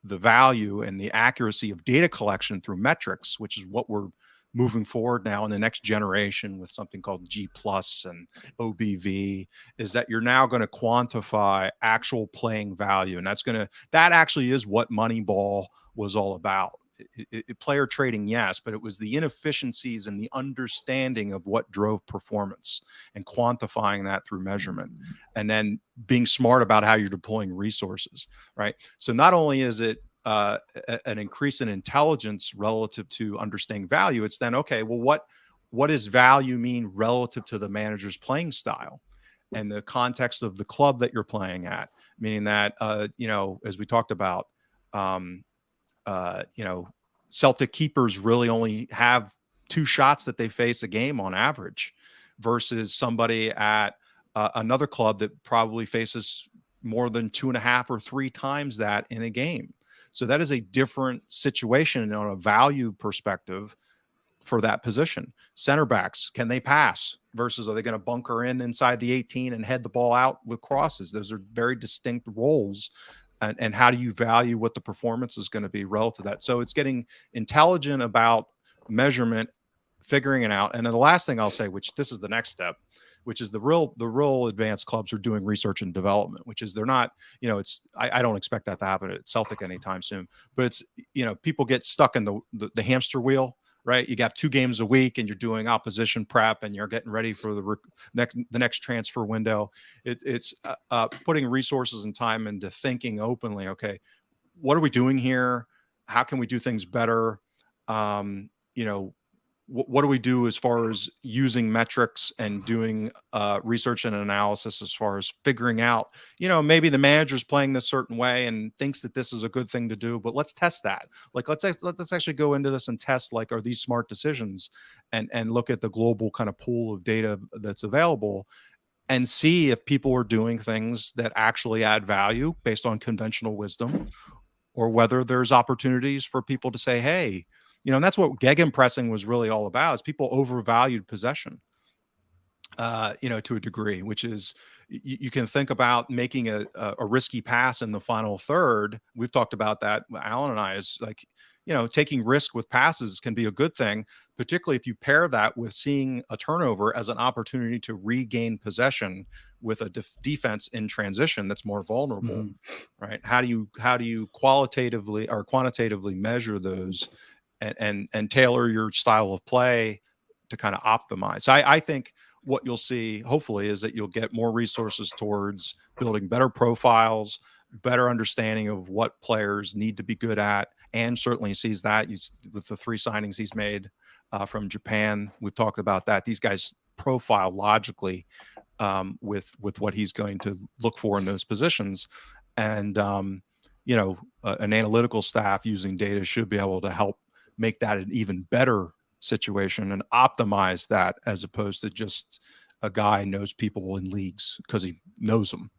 value and the accuracy of data collection through metrics, which is what we're moving forward now in the next generation with something called G+ and OBV, is that you're now going to quantify actual playing value. And that actually is what Moneyball was all about. Player trading, yes, but it was the inefficiencies and the understanding of what drove performance and quantifying that through measurement, and then being smart about how you're deploying resources, right? So not only is it an increase in intelligence relative to understanding value, it's then, okay, well, what does value mean relative to the manager's playing style and the context of the club that you're playing at? Meaning that, as we talked about, Celtic keepers really only have 2 shots that they face a game on average, versus somebody at another club that probably faces more than 2.5 or 3 times that in a game. So that is a different situation on a value perspective for that position. Center backs, can they pass versus are they going to bunker in inside the 18 and head the ball out with crosses? Those are very distinct roles. And how do you value what the performance is going to be relative to that? So it's getting intelligent about measurement, figuring it out. And then the last thing I'll say, which this is the next step, which is the real advanced clubs are doing research and development, which is they're not, I don't expect that to happen at Celtic anytime soon, but it's, people get stuck in the hamster wheel, right? You got 2 games a week and you're doing opposition prep and you're getting ready for the next transfer window. It's putting resources and time into thinking openly. Okay, what are we doing here? How can we do things better? What do we do as far as using metrics and doing research and analysis as far as figuring out, maybe the manager's playing this certain way and thinks that this is a good thing to do, but let's test that. Like, let's actually go into this and test, like, are these smart decisions, and look at the global kind of pool of data that's available and see if people are doing things that actually add value based on conventional wisdom, or whether there's opportunities for people to say, hey, and that's what gegenpressing was really all about, is people overvalued possession, to a degree, which is you can think about making a risky pass in the final third. We've talked about that, Alan and I, is like, taking risk with passes can be a good thing, particularly if you pair that with seeing a turnover as an opportunity to regain possession with a defense in transition that's more vulnerable, right? How do you qualitatively or quantitatively measure those and tailor your style of play to kind of optimize? So I think what you'll see, hopefully, is that you'll get more resources towards building better profiles, better understanding of what players need to be good at, and certainly sees that with the 3 signings he's made from Japan. We've talked about that. These guys profile logically with what he's going to look for in those positions. And, an analytical staff using data should be able to help make that an even better situation and optimize that, as opposed to just a guy knows people in leagues because he knows them.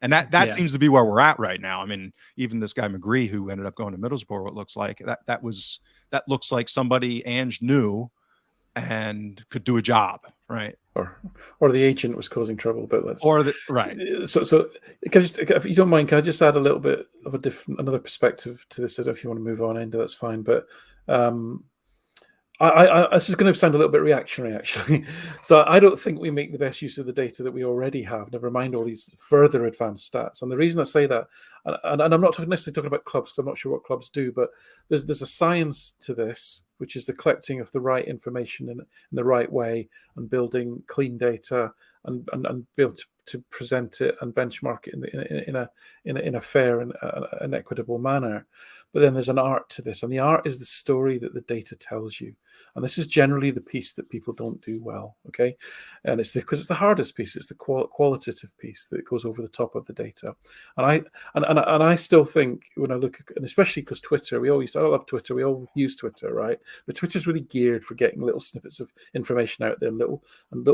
And that seems to be where we're at right now. I mean, even this guy McGree, who ended up going to Middlesbrough, it looks like that looks like somebody Ange knew and could do a job, right? Or the agent was causing trouble, but right. So can I just, if you don't mind, can I just add a little bit of another perspective to this? I don't know if you want to move on, Enda, that's fine. But this is going to sound a little bit reactionary, actually. So I don't think we make the best use of the data that we already have, never mind all these further advanced stats. And the reason I say that, and I'm not necessarily talking about clubs, because I'm not sure what clubs do, but there's a science to this, which is the collecting of the right information in the right way and building clean data and be able to present it and benchmark it in a fair and an equitable manner. But then there's an art to this, and the art is the story that the data tells you. And this is generally the piece that people don't do well, okay? And it's because it's the hardest piece. It's the qualitative piece that goes over the top of the data. And I still think, when I look, and especially because Twitter, I love Twitter. We all use Twitter, right? But Twitter's really geared for getting little snippets of information out there, little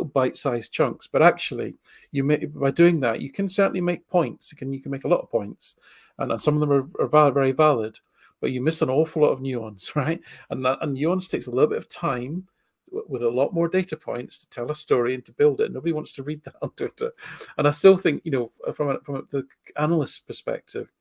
bite-sized chunks. But actually, by doing that, you can certainly make points. You can make a lot of points, and some of them are very valid. But you miss an awful lot of nuance, right? And nuance takes a little bit of time with a lot more data points to tell a story and to build it. Nobody wants to read that on Twitter. And I still think, from the analyst perspective,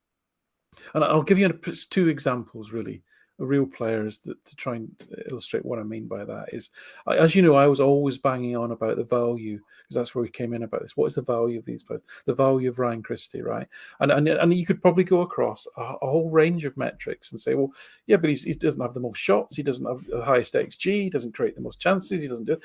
and I'll give you 2 examples, really, of real players to try and illustrate what I mean by that is, as you know, I was always banging on about the value, because that's where we came in about this. What is the value of these players? The value of Ryan Christie, right? And you could probably go across a whole range of metrics and say, well, yeah, but he doesn't have the most shots, he doesn't have the highest XG, he doesn't create the most chances, he doesn't do it.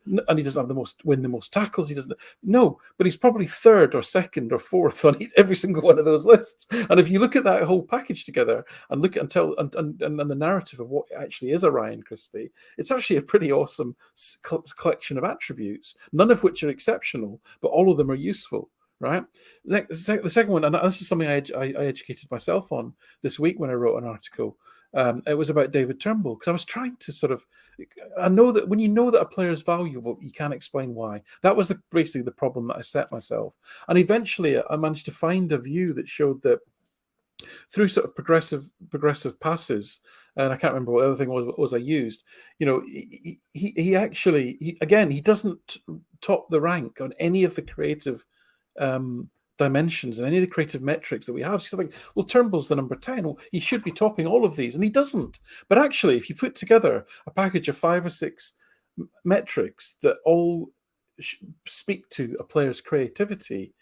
And he doesn't have win the most tackles. He doesn't. No, but he's probably 3rd or 2nd or 4th on every single one of those lists. And if you look at that whole package together and look at and the narrative of what actually is a Ryan Christie, it's actually a pretty awesome collection of attributes, none of which are exceptional, but all of them are useful. Right. The second one, and this is something I educated myself on this week when I wrote an article. It was about David Turnbull, because I was trying to I know that when you know that a player is valuable, you can't explain why. That was basically the problem that I set myself. And eventually I managed to find a view that showed that through sort of progressive passes, and I can't remember what the other thing was I used, he actually, again, he doesn't top the rank on any of the creative dimensions and any of the creative metrics that we have. So you think, well, Turnbull's the number 10. Well, he should be topping all of these, and he doesn't. But actually, if you put together a package of 5 or 6 metrics that all speak to a player's creativity,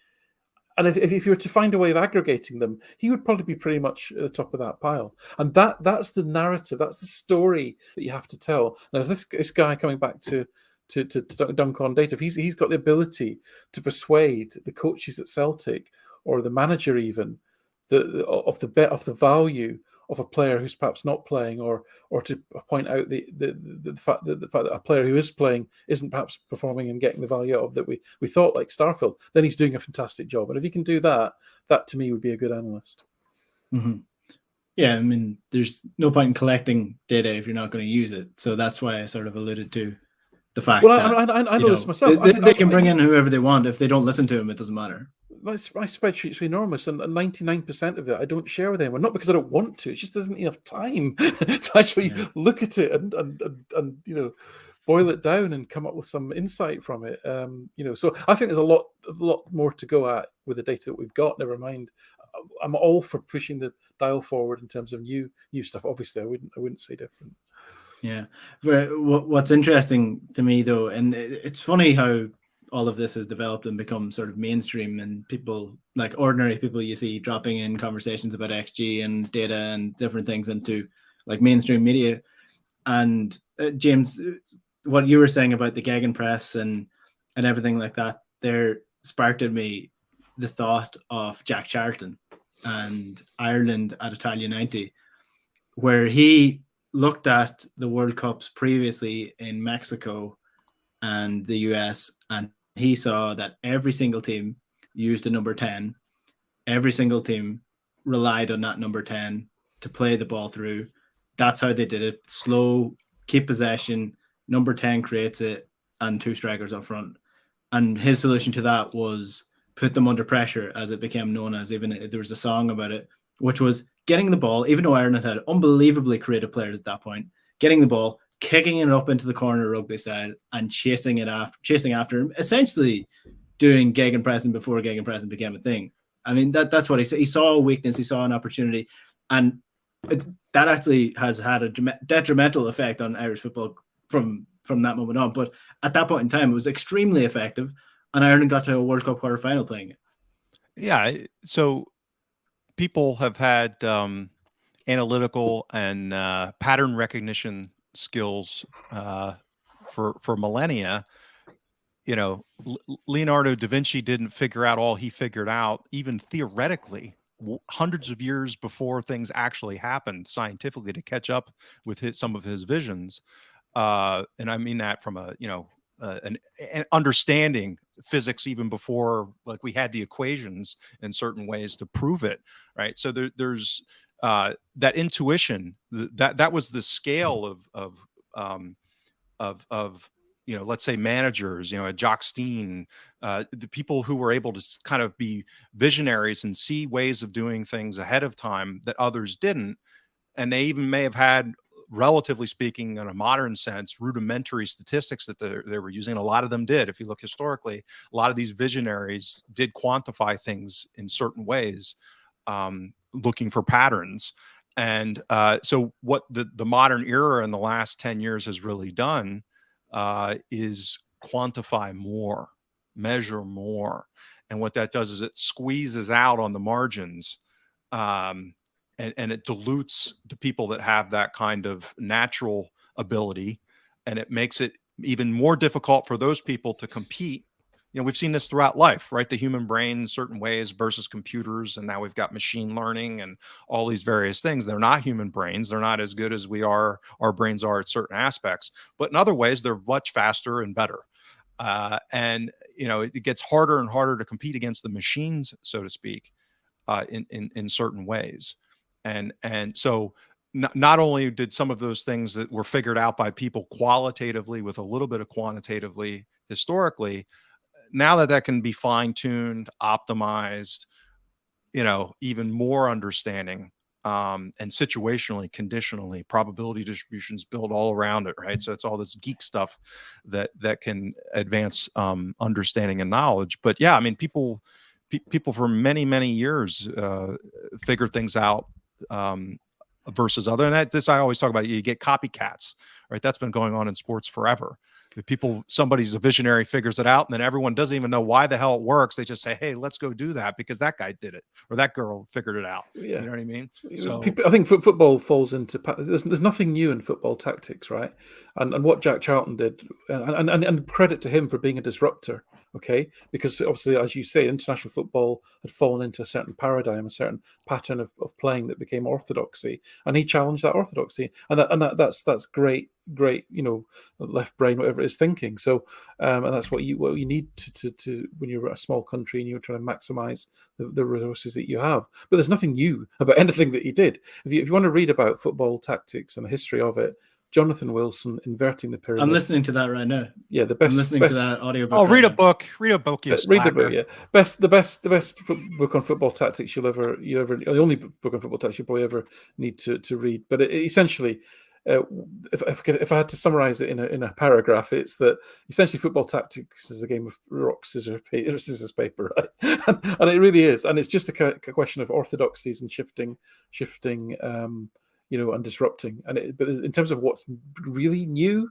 and if you were to find a way of aggregating them, he would probably be pretty much at the top of that pile. And that's the narrative, that's the story that you have to tell. Now, if this guy, coming back to dunk on data, if he's got the ability to persuade the coaches at Celtic or the manager even of the value of a player who's perhaps not playing, or to point out the fact that a player who is playing isn't perhaps performing and getting the value out of that we thought, like Starfelt, then he's doing a fantastic job. And if he can do that to me would be a good analyst. Mm-hmm. Yeah, I mean, there's no point in collecting data if you're not going to use it. So that's why I sort of alluded to the fact that I know this myself. They can bring in whoever they want. If they don't listen to him, it doesn't matter. My spreadsheet's enormous, and 99% of it I don't share with anyone. Not because I don't want to; it's just there isn't enough time to actually look at it and boil it down and come up with some insight from it. So I think there's a lot more to go at with the data that we've got. Never mind, I'm all for pushing the dial forward in terms of new stuff. Obviously, I wouldn't say different. Yeah. What's interesting to me, though, and it's funny how all of this has developed and become sort of mainstream, and people, like ordinary people you see dropping in conversations about XG and data and different things into like mainstream media. And James, what you were saying about the gegenpress and everything like that, there sparked in me the thought of Jack Charlton and Ireland at Italia 90, where he looked at the World Cups previously in Mexico and the US, and he saw that every single team used the number 10. Every single team relied on that number 10 to play the ball through. That's how they did it. Slow, keep possession, number 10 creates it, and 2 strikers up front. And his solution to that was put them under pressure, as it became known as. Even there was a song about it, which was getting the ball, even though Ireland had unbelievably creative players at that point, getting the ball, kicking it up into the corner rugby style, and chasing after him, essentially doing gegenpressing before gegenpressing became a thing. I mean, that's what he said. He saw a weakness, he saw an opportunity, and that actually has had a detrimental effect on Irish football from that moment on. But at that point in time, it was extremely effective, and Ireland got to a World Cup quarter-final playing it. Yeah, so people have had analytical and pattern recognition skills for millennia. Leonardo da Vinci didn't figure out all he figured out, even theoretically, hundreds of years before things actually happened scientifically, to catch up with some of his visions. And I mean that from an understanding physics even before, like, we had the equations in certain ways to prove it, right? So there's that intuition, that was the scale of let's say managers, Jock Steen, the people who were able to kind of be visionaries and see ways of doing things ahead of time that others didn't. And they even may have had relatively speaking, in a modern sense, rudimentary statistics that they were using. A lot of them did. If you look historically, a lot of these visionaries did quantify things in certain ways, looking for patterns. And so what the modern era in the last 10 years has really done is quantify more, measure more. And what that does is it squeezes out on the margins, and it dilutes the people that have that kind of natural ability. And it makes it even more difficult for those people to compete. You know, we've seen this throughout life, right? The human brain in certain ways versus computers. And now we've got machine learning and all these various things. They're not human brains. They're not as good as our brains are at certain aspects, but in other ways, they're much faster and better. And, you know, it gets harder and harder to compete against the machines, so to speak, in certain ways. And so not only did some of those things that were figured out by people qualitatively with a little bit of quantitatively historically, now that can be fine-tuned, optimized, you know, even more understanding, and situationally, conditionally, probability distributions built all around it, right? So it's all this geek stuff that can advance understanding and knowledge. But yeah, I mean, people for many years figured things out versus other. And this I always talk about. You get copycats, right? That's been going on in sports forever. Somebody's a visionary, figures it out, and then everyone doesn't even know why the hell it works. They just say, hey, let's go do that because that guy did it or that girl figured it out. Yeah. You know what I mean? So I think football falls into, there's nothing new in football tactics, right? And what Jack Charlton did, and credit to him for being a disruptor, okay? Because obviously, as you say, international football had fallen into a certain paradigm, a certain pattern of playing that became orthodoxy, and he challenged that orthodoxy, and that's great, you know, left brain, whatever it is, thinking. So, and that's what you need to when you're a small country and you're trying to maximize the resources that you have. But there's nothing new about anything that he did. If you want to read about football tactics and the history of it, Jonathan Wilson, Inverting the Pyramid. I'm listening to that right now. Yeah, the best. I'm listening to that audio book. Oh, read a book. Read a book. You read the book. Yeah, the best book on football tactics you'll ever. The only book on football tactics you probably ever need to read. But essentially, if I had to summarize it in a paragraph, it's that essentially football tactics is a game of rock, scissors, paper, right? and it really is, and it's just a question of orthodoxies and shifting, you know, and disrupting. But in terms of what's really new,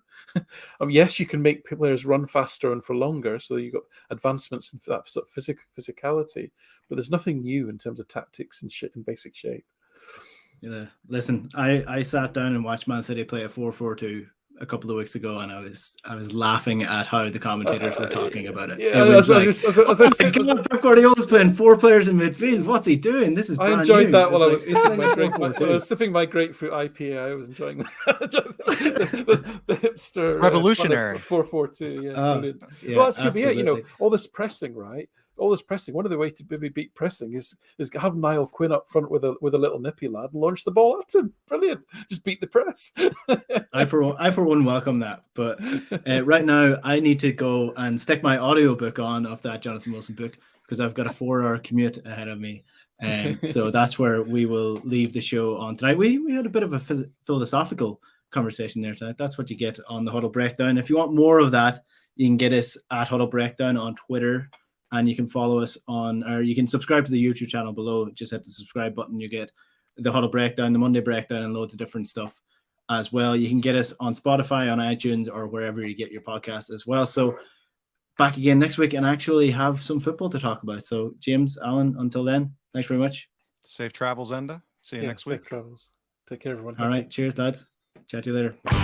yes, you can make players run faster and for longer, so you've got advancements in that sort of physicality. But there's nothing new in terms of tactics and shit in basic shape. Yeah, listen, I sat down and watched Man City play a 4-4-2 a couple of weeks ago, and I was laughing at how the commentators were talking about it. Yeah, it was Pep Guardiola's playing 4 players in midfield. What's he doing? This is brand I enjoyed new. that while I was sipping my grapefruit IPA. I was enjoying the hipster revolutionary 4-4-2. Yeah, brilliant. Yeah, well, that's going to be it. You know, absolutely. all this pressing, right? All this pressing. One of the ways to maybe beat pressing is have Niall Quinn up front with a little nippy lad and launch the ball at him. Brilliant. Just beat the press. I for one welcome that. But right now I need to go and stick my audiobook on of that Jonathan Wilson book because I've got a 4-hour commute ahead of me. And so that's where we will leave the show on tonight. We had a bit of a philosophical conversation there tonight. That's what you get on the Huddle Breakdown. If you want more of that, you can get us at Huddle Breakdown on Twitter. And you can follow us or you can subscribe to the YouTube channel below. Just hit the subscribe button. You get the Huddle Breakdown, the Monday Breakdown, and loads of different stuff as well. You can get us on Spotify, on iTunes, or wherever you get your podcasts as well. So back again next week and actually have some football to talk about. So James, Alan, until then, thanks very much. Safe travels, Enda. See you next week. Safe travels. Take care, everyone. All right. Cheers, lads. Chat to you later.